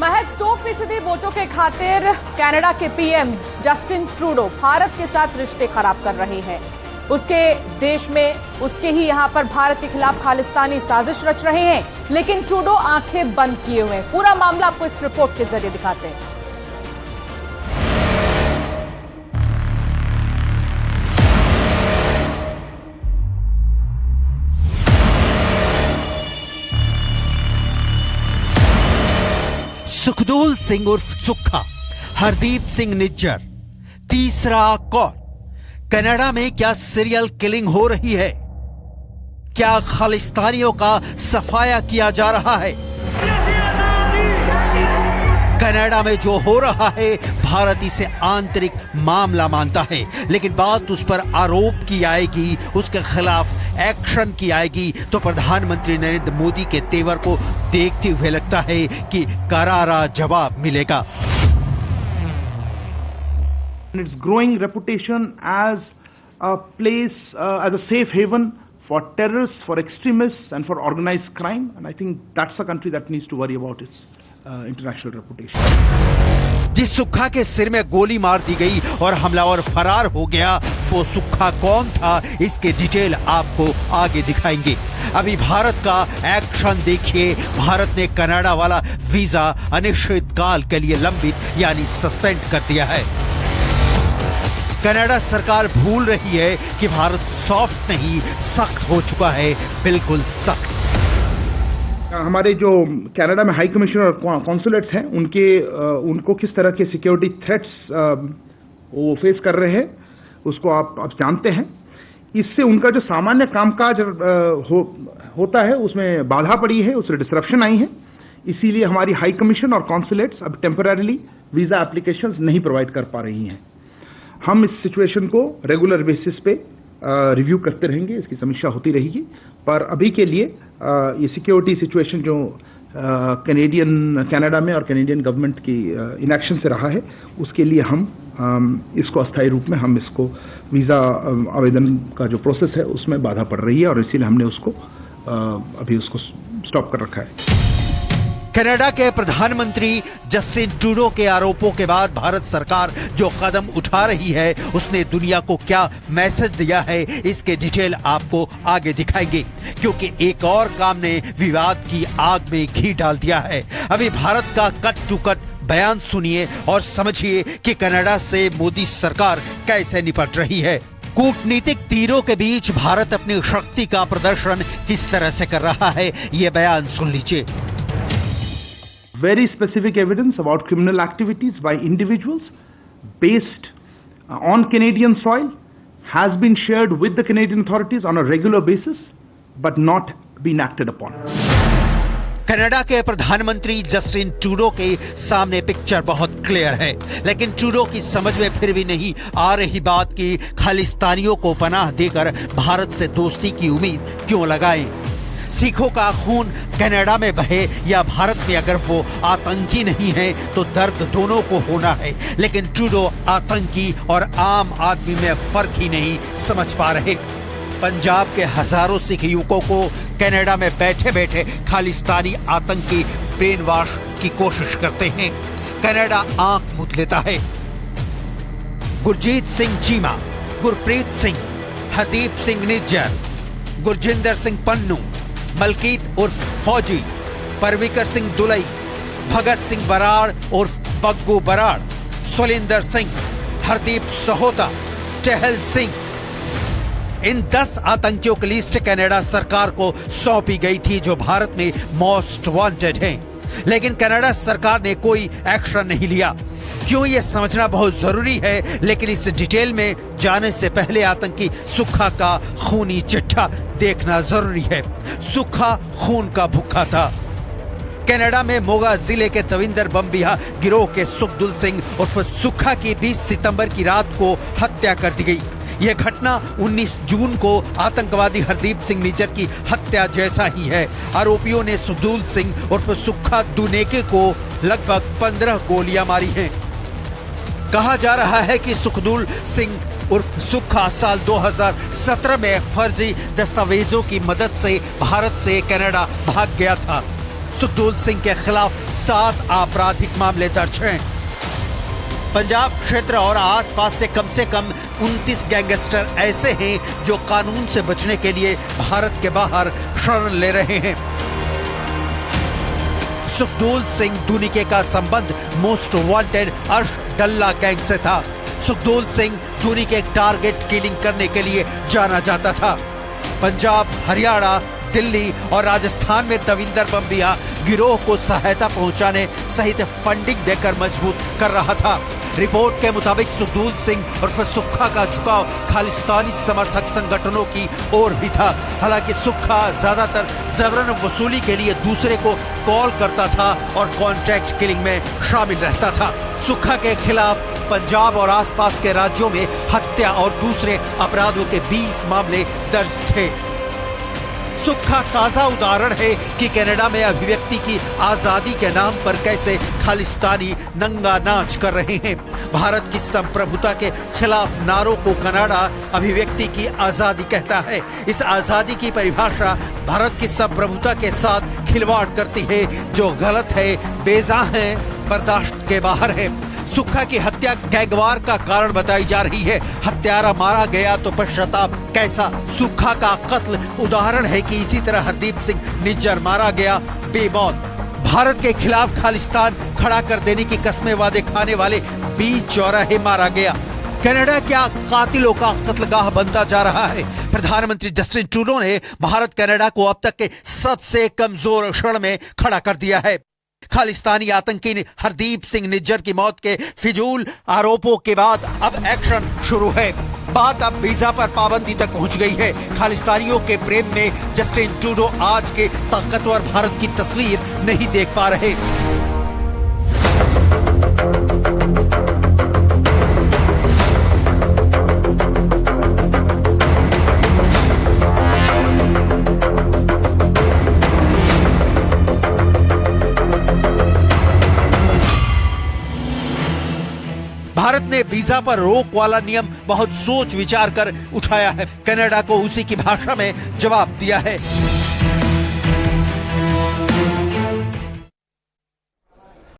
महज 2% वोटों के खातिर कनाडा के पीएम जस्टिन ट्रूडो भारत के साथ रिश्ते खराब कर रहे हैं। उसके देश में उसके ही यहां पर भारत के खिलाफ खालिस्तानी साजिश रच रहे हैं, लेकिन ट्रूडो आंखें बंद किए हुए हैं। पूरा मामला आपको इस रिपोर्ट के जरिए दिखाते हैं। सुखदूल सिंह उर्फ सुक्खा, हरदीप सिंह निज्जर, तीसरा कौर। कनाडा में क्या सीरियल किलिंग हो रही है? क्या खालिस्तानियों का सफाया किया जा रहा है? कनाडा में जो हो रहा है भारत इसे आंतरिक मामला मानता है, लेकिन बात उस पर आरोप की आएगी, उसके खिलाफ एक्शन की आएगी तो प्रधानमंत्री नरेंद्र मोदी के तेवर को देखते हुए लगता है कि करारा जवाब मिलेगा। Its growing reputation as a place, as a safe haven for terrorists, for extremists, and for organized crime. And I think that's a country that needs to worry about its international reputation. जिस सुक्खा के सिर में गोली मार दी गई और हमलावर फरार हो गया, वो सुक्खा कौन था, इसके डिटेल आपको आगे दिखाएंगे। अभी भारत का एक्शन देखिए। भारत ने कनाडा वाला वीजा अनिश्चित काल के लिए लंबित यानी सस्पेंड कर दिया है। कनाडा सरकार भूल रही है कि भारत सॉफ्ट नहीं सख्त हो चुका है, बिल्कुल सख्त। हमारे जो कनाडा में हाई कमिश्नर और कॉन्सुलेट्स हैं, उनको किस तरह के सिक्योरिटी थ्रेट्स वो फेस कर रहे हैं, उसको आप जानते हैं। इससे उनका जो सामान्य कामकाज होता है उसमें बाधा पड़ी है, उसमें डिसरप्शन आई है। इसीलिए हमारी हाई कमीशन और कॉन्सुलेट्स अब टेम्पररीली वीजा एप्लीकेशंस नहीं प्रोवाइड कर पा रही हैं। हम इस सिचुएशन को रेगुलर बेसिस पे रिव्यू करते रहेंगे, इसकी समीक्षा होती रहेगी। पर अभी के लिए ये सिक्योरिटी सिचुएशन जो कनाडा में और कैनेडियन गवर्नमेंट की इनएक्शन से रहा है, उसके लिए हम इसको अस्थायी रूप में हम इसको वीजा आवेदन का जो प्रोसेस है उसमें बाधा पड़ रही है और इसीलिए हमने उसको अभी उसको स्टॉप कर रखा है। कनाडा के प्रधानमंत्री जस्टिन ट्रूडो के आरोपों के बाद भारत सरकार जो कदम उठा रही है, उसने दुनिया को क्या मैसेज दिया है, इसके डिटेल आपको आगे दिखाएंगे। क्योंकि एक और काम ने विवाद की आग में घी डाल दिया है। अभी भारत का कट टू कट बयान सुनिए और समझिए कि कनाडा से मोदी सरकार कैसे निपट रही है। कूटनीतिक तीरों के बीच भारत अपनी शक्ति का प्रदर्शन किस तरह से कर रहा है, ये बयान सुन लीजिए। Very specific evidence about criminal activities by individuals based on Canadian soil has been shared with the Canadian authorities on a regular basis, but not been acted upon. Canada के प्रधानमंत्री जस्टिन ट्रूडो के सामने picture बहुत clear है, लेकिन Trudeau की समझ में फिर भी नहीं आ रही बात कि खालिस्तानियों को पनाह देकर भारत से दोस्ती की उम्मीद क्यों लगाएं। सिखों का खून कनाडा में बहे या भारत में अगर वो आतंकी नहीं है तो दर्द दोनों को होना है, लेकिन ट्रूडो आतंकी और आम आदमी में फर्क ही नहीं समझ पा रहे। पंजाब के हजारों सिख युवकों को कनाडा में बैठे बैठे खालिस्तानी आतंकी ब्रेन वॉश की कोशिश करते हैं। कनाडा आंख मूंद लेता है। गुरजीत सिंह चीमा, गुरप्रीत सिंह, हरदीप सिंह निज्जर, गुरजिंदर सिंह पन्नू, मलकीत उर्फ फौजी, परविकर सिंह दुलई, भगत सिंह बराड़ उर्फ बग्गू बराड़, सुलिंदर सिंह, हरदीप सहोता, टहल सिंह, इन 10 आतंकियों की लिस्ट कनाडा सरकार को सौंपी गई थी जो भारत में मोस्ट वांटेड हैं। लेकिन कनाडा सरकार ने कोई एक्शन नहीं लिया। क्यों, ये समझना बहुत जरूरी है, लेकिन इस डिटेल में जाने से पहले आतंकी सुक्खा का खूनी चिट्ठा देखना जरूरी है। सुक्खा खून का भूखा था। कनाडा में मोगा जिले के तविंदर बमबिहा गिरोह के सुखदूल सिंह उर्फ सुक्खा की 20 सितंबर की रात को हत्या कर दी गई। यह घटना 19 जून को आतंकवादी हरदीप सिंह निज्जर की हत्या जैसा ही है। आरोपियों ने सुखदूल सिंह उर्फ सुक्खा दुनेके को लगभग 15 गोलियां मारी हैं। कहा जा रहा है कि सुखदूल सिंह उर्फ सुक्खा साल 2017 में फर्जी दस्तावेजों की मदद से भारत से कनाडा भाग गया था। सुखदूल सिंह के खिलाफ 7 आपराधिक मामले दर्ज हैं। पंजाब क्षेत्र और आसपास से कम 29 गैंगस्टर ऐसे हैं जो कानून से बचने के लिए भारत के बाहर शरण ले रहे हैं। सुखदूल सिंह दुनिके का संबंध मोस्ट वांटेड अर्श डल्ला गैंग से था। सुखदूल सिंह दुनिके टारगेट किलिंग करने के लिए जाना जाता था। पंजाब, हरियाणा, दिल्ली और राजस्थान में दविंदर बम्बिया गिरोह को सहायता पहुंचाने सहित फंडिंग देकर मजबूत कर रहा था। रिपोर्ट के मुताबिक सुखदूल सिंह और सुक्खा का झुकाव खालिस्तानी समर्थक संगठनों की ओर भी था। हालांकि सुक्खा ज्यादातर जबरन वसूली के लिए दूसरे को कॉल करता था और कॉन्ट्रैक्ट किलिंग में शामिल रहता था। सुक्खा के खिलाफ पंजाब और आसपास के राज्यों में हत्या और दूसरे अपराधों के 20 मामले दर्ज थे। सुक्खा ताजा उदाहरण है कि कनाडा में अभिव्यक्ति की आजादी के नाम पर कैसे खालिस्तानी नंगा नाच कर रहे हैं। भारत की संप्रभुता के खिलाफ नारों को कनाडा अभिव्यक्ति की आजादी कहता है। इस आजादी की परिभाषा भारत की संप्रभुता के साथ खिलवाड़ करती है, जो गलत है, बेजा है, बर्दाश्त के बाहर है। सुक्खा की हत्या गैंगवार का कारण बताई जा रही है। हत्यारा मारा गया तो पश्चाताप कैसा? सुक्खा का कत्ल उदाहरण है कि इसी तरह हरदीप सिंह निज्जर मारा गया बेमौत। भारत के खिलाफ खालिस्तान खड़ा कर देने की कस्में वादे खाने वाले 20 चौराहे मारा गया। कनाडा क्या कातिलों का कत्लगाह बनता जा रहा है? प्रधानमंत्री जस्टिन ट्रूडो ने भारत कनाडा को अब तक के सबसे कमजोर क्षण में खड़ा कर दिया है। खालिस्तानी आतंकी हरदीप सिंह निज्जर की मौत के फिजूल आरोपों के बाद अब एक्शन शुरू है। बात अब वीजा पर पाबंदी तक पहुंच गई है। खालिस्तानियों के प्रेम में जस्टिन ट्रूडो आज के ताकतवर भारत की तस्वीर नहीं देख पा रहे। भारत ने वीजा पर रोक वाला नियम बहुत सोच विचार कर उठाया है। कनाडा को उसी की भाषा में जवाब दिया है।